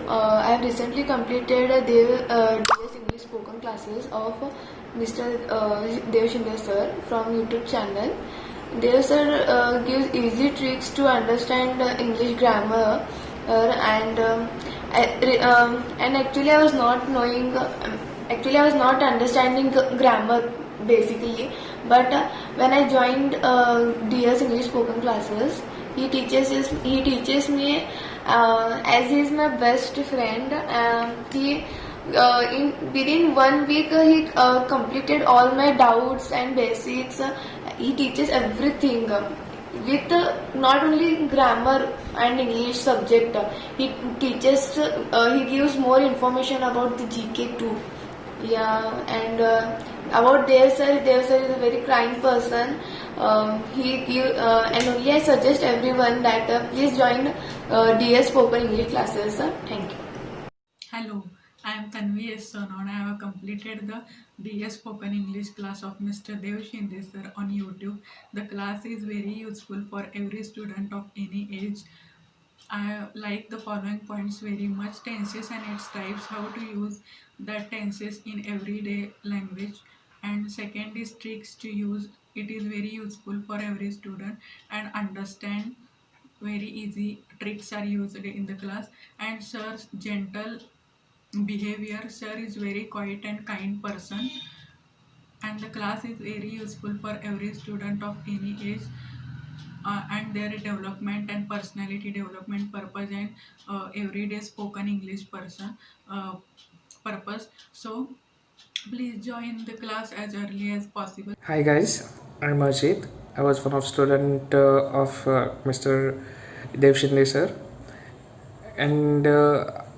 I have recently completed DS English spoken classes of Mr. Dev Shinde sir from YouTube channel. Dev sir gives easy tricks to understand English grammar and actually I was not knowing. Actually, I was not understanding grammar basically, but when I joined DS English spoken classes, he teaches me as he is my best friend. He in within 1 week he completed all my doubts and basics. He teaches everything with not only grammar and English subject. He teaches. He gives more information about the GK too. Yeah, and about Dev sir is a very kind person. And only I suggest everyone that please join DS Spoken English classes. Thank you. Hello, I am Tanvi S. Sonon. I have completed the DS Spoken English class of Mr. Dev Shinde sir on YouTube. The class is very useful for every student of any age. I like the following points very much: tenses and its types, how to use the tenses in everyday language, and second is tricks to use. It is very useful for every student and understand very easy tricks are used in the class. And sir's gentle behavior. Sir is very quiet and kind person, and the class is very useful for every student of any age, and their development and personality development purpose, and everyday spoken English person purpose. So please join the class as early as possible. Hi guys, I'm Ajit. I was one of student of Mr. Dev Shinde sir, and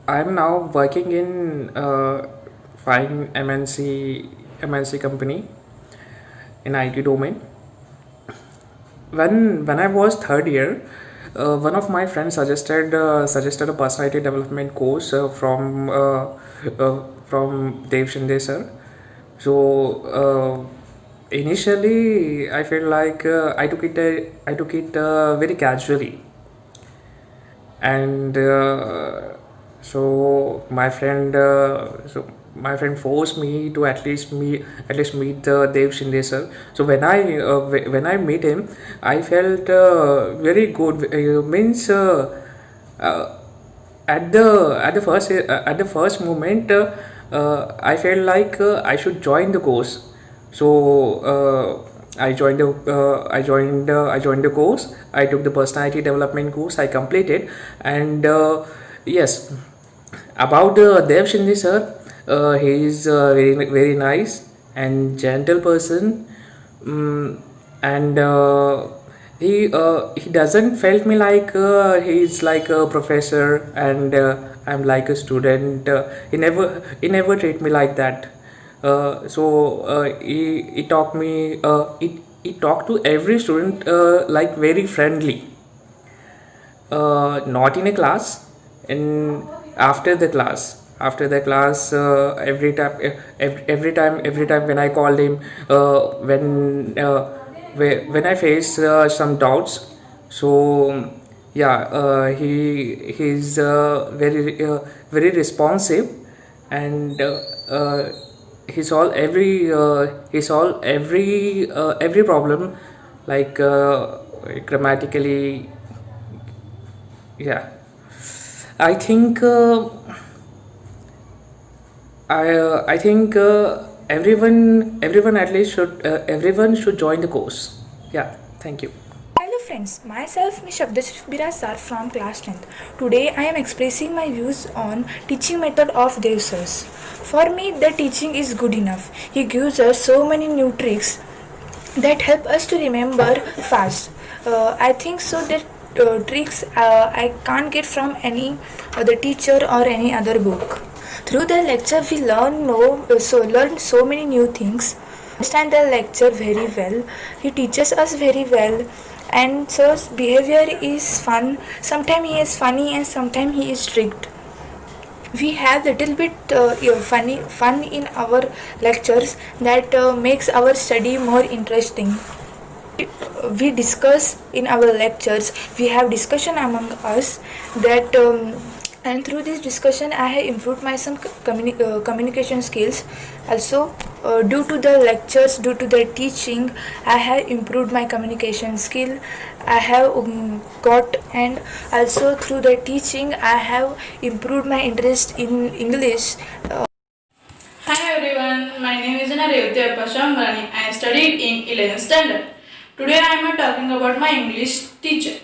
I'm now working in fine MNC company in IT domain. When I was third year, one of my friends suggested a personality development course from Dev Shinde sir. So initially, I felt like I took it very casually, and so my friend forced me to at least meet Dev Shinde sir. So when I meet him, I felt very good. Means uh, at the first moment, I felt like I should join the course. So I joined the course. I took the personality development course. I completed, and yes, about Dev Shinde sir, he is very nice and gentle person, and he doesn't felt me like he's like a professor and I'm like a student. He never treat me like that. He talked me he talked to every student like very friendly, not in a class, and after the class, every time when I called him, when I face some doubts. So yeah, he's very responsive, and he solve every problem, like grammatically. Yeah, I think I think everyone at least should everyone should join the course. Yeah, thank you. Hello friends, myself Ms. Shabdashrif Birasar from class 10th. Today I am expressing my views on teaching method of Dev sirs. For me the teaching is good enough. He gives us so many new tricks that help us to remember fast. I think so that tricks I can't get from any other teacher or any other book. Through the lecture we learn so many new things. Understand the lecture very well. He teaches us very well, and sir's behavior is fun. Sometimes he is funny and sometimes he is strict. We have little bit fun in our lectures that makes our study more interesting. We discuss in our lectures. We have discussion among us that And through this discussion I have improved my some communication skills. Also due to the lectures, due to the teaching, I have improved my communication skill. I have got, and also through the teaching I have improved my interest in English. Hi everyone, my name is Revati Appashamrani. I studied in 11th standard. Today I am talking about my English teacher.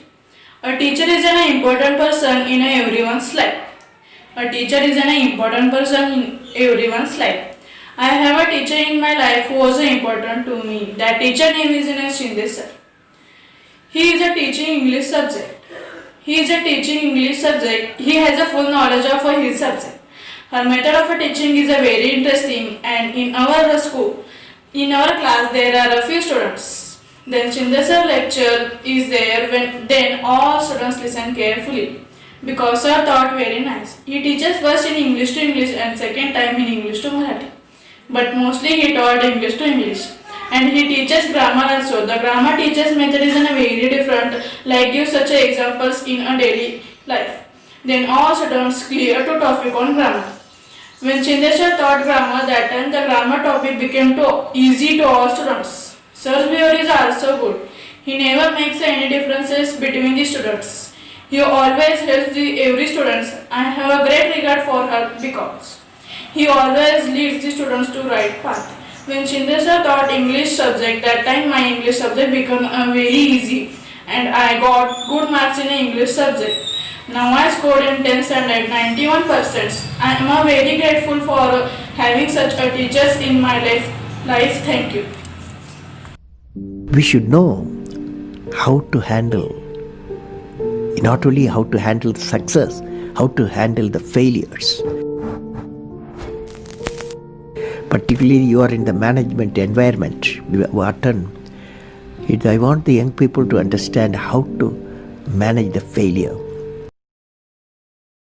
A teacher is an important person in everyone's life. A teacher is an important person in everyone's life. I have a teacher in my life who was important to me. That teacher name is Shinde sir. He is a teaching English subject. He has a full knowledge of his subject. Her method of teaching is very interesting, and in our school, in our class, there are a few students. Then Shinde sir lecture is there then all students listen carefully because sir taught very nice. He teaches first in English to English and second time in English to Marathi. But mostly he taught English to English. And he teaches grammar also. The grammar teaches method is very different, like give such examples in a daily life. Then all students clear to topic on grammar. When Shinde sir taught grammar, that time the grammar topic became too easy to all students. Sir's behavior is also good. He never makes any differences between the students. He always helps every student. I have a great regard for her because he always leads the students to right path. When Shinde sir taught English subject, that time my English subject became very easy and I got good marks in English subject. Now I scored in 10th standard 91%. I am very grateful for having such a teachers in my life. Thank you. We should know how to handle, not only how to handle the success, how to handle the failures. Particularly you are in the management environment, Wharton. I want the young people to understand how to manage the failure.